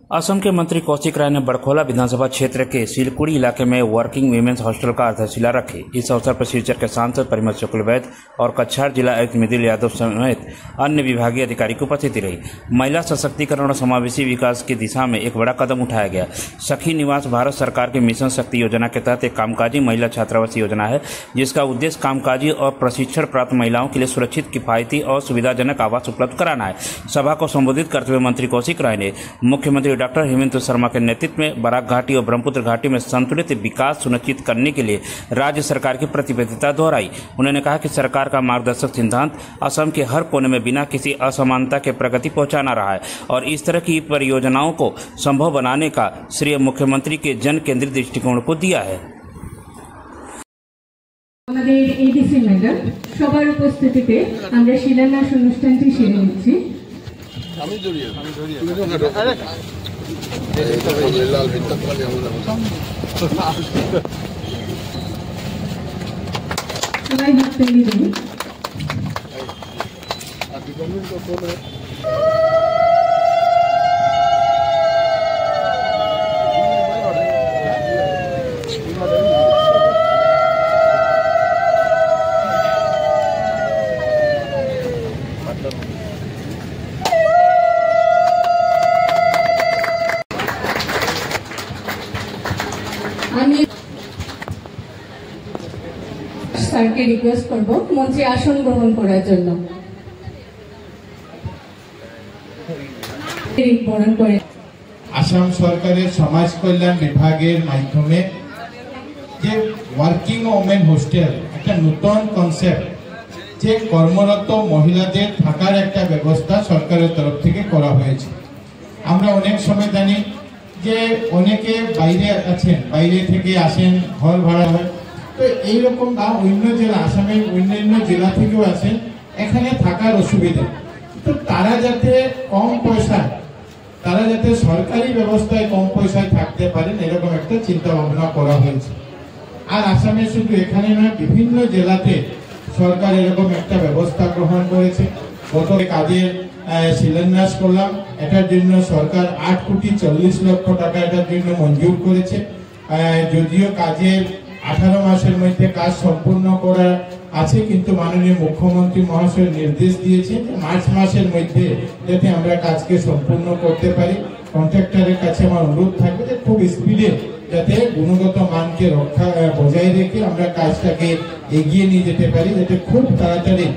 असम के मंत्री कौशिक राय ने बड़खोला विधानसभा क्षेत्र के सिलकुड़ी इलाके में वर्किंग वीमेंस हॉस्टल का आधारशिला रखी। इस अवसर पर सिलचर के सांसद परिमल शुक्लवैद्य और कछार जिला आयुक्त मृदुल यादव समेत अन्य विभागीय अधिकारी की उपस्थिति रही। महिला सशक्तिकरण और समावेशी विकास की दिशा में एक बड़ा कदम उठाया गया। सखी निवास भारत सरकार के मिशन शक्ति योजना के तहत एक कामकाजी महिला छात्रावास योजना है, जिसका उद्देश्य कामकाजी और प्रशिक्षण प्राप्त महिलाओं के लिए सुरक्षित, किफायती और सुविधाजनक आवास उपलब्ध कराना है। सभा को संबोधित करते हुए मंत्री कौशिक राय ने मुख्यमंत्री डॉक्टर हेमंत शर्मा के नेतृत्व में बराक घाटी और ब्रह्मपुत्र घाटी में संतुलित विकास सुनिश्चित करने के लिए राज्य सरकार की प्रतिबद्धता दोहराई। उन्होंने कहा कि सरकार का मार्गदर्शक सिद्धांत असम के हर कोने में बिना किसी असमानता के प्रगति पहुंचाना रहा है और इस तरह की परियोजनाओं को संभव बनाने का श्रेय मुख्यमंत्री के जन केंद्रित दृष्टिकोण को दिया है। एडीसी मैडम সবার উপস্থিতিতে আমরা শিলান্যাস অনুষ্ঠানটি সেরে নিচ্ছি। সবাই হাত তালি দিন। স্যারকে রিকোয়েস্ট করব মঞ্চে আসন গ্রহণ করার জন্য। আসাম সরকারের সমাজ কল্যাণ বিভাগের মাধ্যমে যে ওয়ার্কিং ওমেন হোস্টেল একটা নতুন কনসেপ্ট, যে কর্মরত মহিলাদের থাকার একটা ব্যবস্থা সরকারের তরফ থেকে করা হয়েছে। আমরা অনেক সময় জানি যে অনেকে বাইরে আছেন, বাইরে থেকে আসেন, ঘর ভাড়া হয়, তো এইরকম বা অন্য জেলা, আসামের অন্যান্য জেলা থেকেও আসেন, এখানে থাকার অসুবিধা, তো তারা যাতে কম পয়সায়, তারা যাতে সরকারি ব্যবস্থায় কম পয়সায় থাকতে পারেন, এরকম একটা চিন্তা ভাবনা করা হয়েছে। আর আসামে শুধু এখানে নয়, বিভিন্ন জেলাতে সরকার এরকম একটা ব্যবস্থা গ্রহণ করেছে। গত কাজের শিলান্যাস করলাম, এটার জন্য সরকার 8,40,00,000 টাকা এটার জন্য মঞ্জুর করেছে। যদিও কাজের 18 মাসের মধ্যে কাজ সম্পূর্ণ করা আছে, কিন্তু মাননীয় মুখ্যমন্ত্রী মহাশয় নির্দেশ দিয়েছে মার্চ মাসের মধ্যে যাতে আমরা কাজকে সম্পূর্ণ করতে পারি। কন্ট্রাক্টরের কাছে আমার অনুরোধ থাকবে যে খুব স্পিডে যাতে গুণগত মানকে বজায় রেখে আমরা কাজটাকে এগিয়ে নিয়ে যেতে পারি, যাতে খুব তাড়াতাড়ি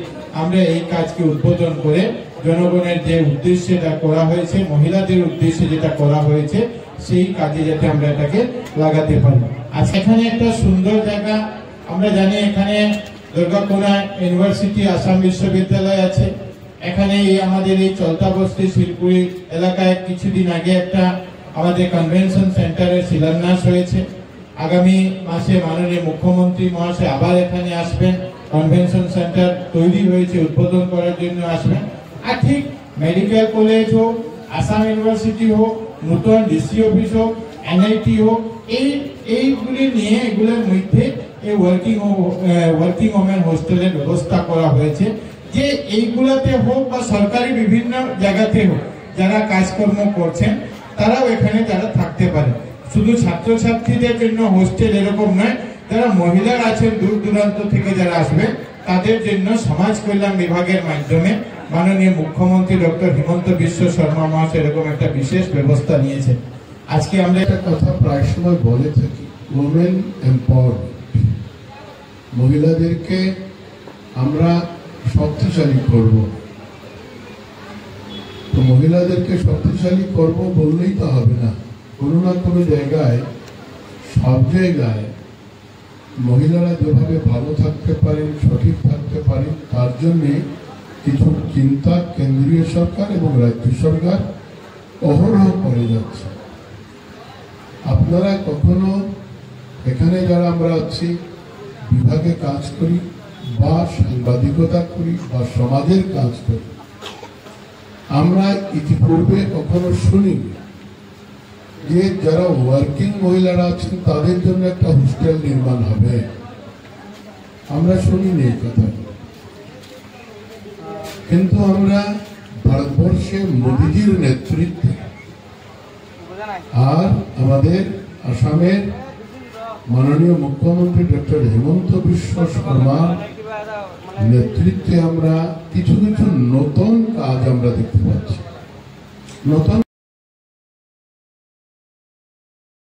আমরা এই কাজকে উদ্বোধন করে জনগণের যে উদ্দেশ্যে এটা করা হয়েছে, মহিলাদের উদ্দেশ্যে যেটা করা হয়েছে, সেই কাজে যাতে আমরা এটাকে লাগাতে পারি। আর সেখানে একটা সুন্দর জায়গা, আমরা জানি এখানে দুর্গাপুরা ইউনিভার্সিটি, আসাম বিশ্ববিদ্যালয় আছে। এখানে আমাদের এই চলতাবস্তি শিলপুরি এলাকায় কিছুদিন আগে একটা আমাদের কনভেনশন সেন্টারের শিলান্যাস হয়েছে। আগামী মাসে মাননীয় মুখ্যমন্ত্রী মহাশয় আবার এখানে আসবেন, কনভেনশন সেন্টার তৈরি হয়েছে, উদ্বোধন করার জন্য আসবেন। আর ঠিক মেডিকেল কলেজ হোক, আসাম ইউনিভার্সিটি হোক, নতুন ডিসি অফিস হোক, এনআইটি হোক, এইগুলি নিয়ে এগুলোর মধ্যে এই ওয়ার্কিং ওমেন হোস্টেলের ব্যবস্থা করা হয়েছে, যে এইগুলাতে হোক বা সরকারি বিভিন্ন জায়গাতে হোক যারা কাজকর্ম করছেন তারাও এখানে তারা থাকতে পারে। শুধু ছাত্রছাত্রীদের জন্য হোস্টেল এরকম নয়, যারা মহিলারা আছেন দূর দূরান্ত থেকে যারা আসবে তাদের জন্য সমাজ কল্যাণ বিভাগের মাধ্যমে মাননীয় মুখ্যমন্ত্রী ডক্টর হিমন্ত বিশ্ব শর্মা মহাশয় এরকম একটা বিশেষ ব্যবস্থা নিয়েছে। আজকে আমরা একটা কথা প্রায় সময় বলে থাকি, ওমেন এম্পাওয়ারমেন্ট, মহিলাদেরকে আমরা শক্তিশালী করব। তো মহিলাদেরকে শক্তিশালী করব বললেই তো হবে না, কোনো না কোনো জায়গায়, সব জায়গায় মহিলারা যেভাবে ভালো থাকতে পারেন, সঠিক থাকতে পারেন, তার জন্যে কিছু চিন্তা কেন্দ্রীয় সরকার এবং রাজ্য সরকার অহরহ করে যাচ্ছে। আপনারা কখনো এখানে যারা আমরা আছি, বিভাগে কাজ করি বা সাংবাদিকতা করি বা সমাজের কাজ করি, আমরা ইতিপূর্বে কখনো শুনিনি যে যারা ওয়ার্কিং মহিলারা আছেন তাদের জন্য একটা হোস্টেল নির্মাণ হবে। আমরা শুনিনি এই কথা, কিন্তু আমরা ভারতবর্ষে মোদীজির নেতৃত্বে আর আমাদের আসামের মাননীয় মুখ্যমন্ত্রী ডক্টর হেমন্ত বিশ্ব শর্মার নেতৃত্বে আমরা কিছু কিছু নতুন কাজ আমরা দেখতে পাচ্ছি। নতুন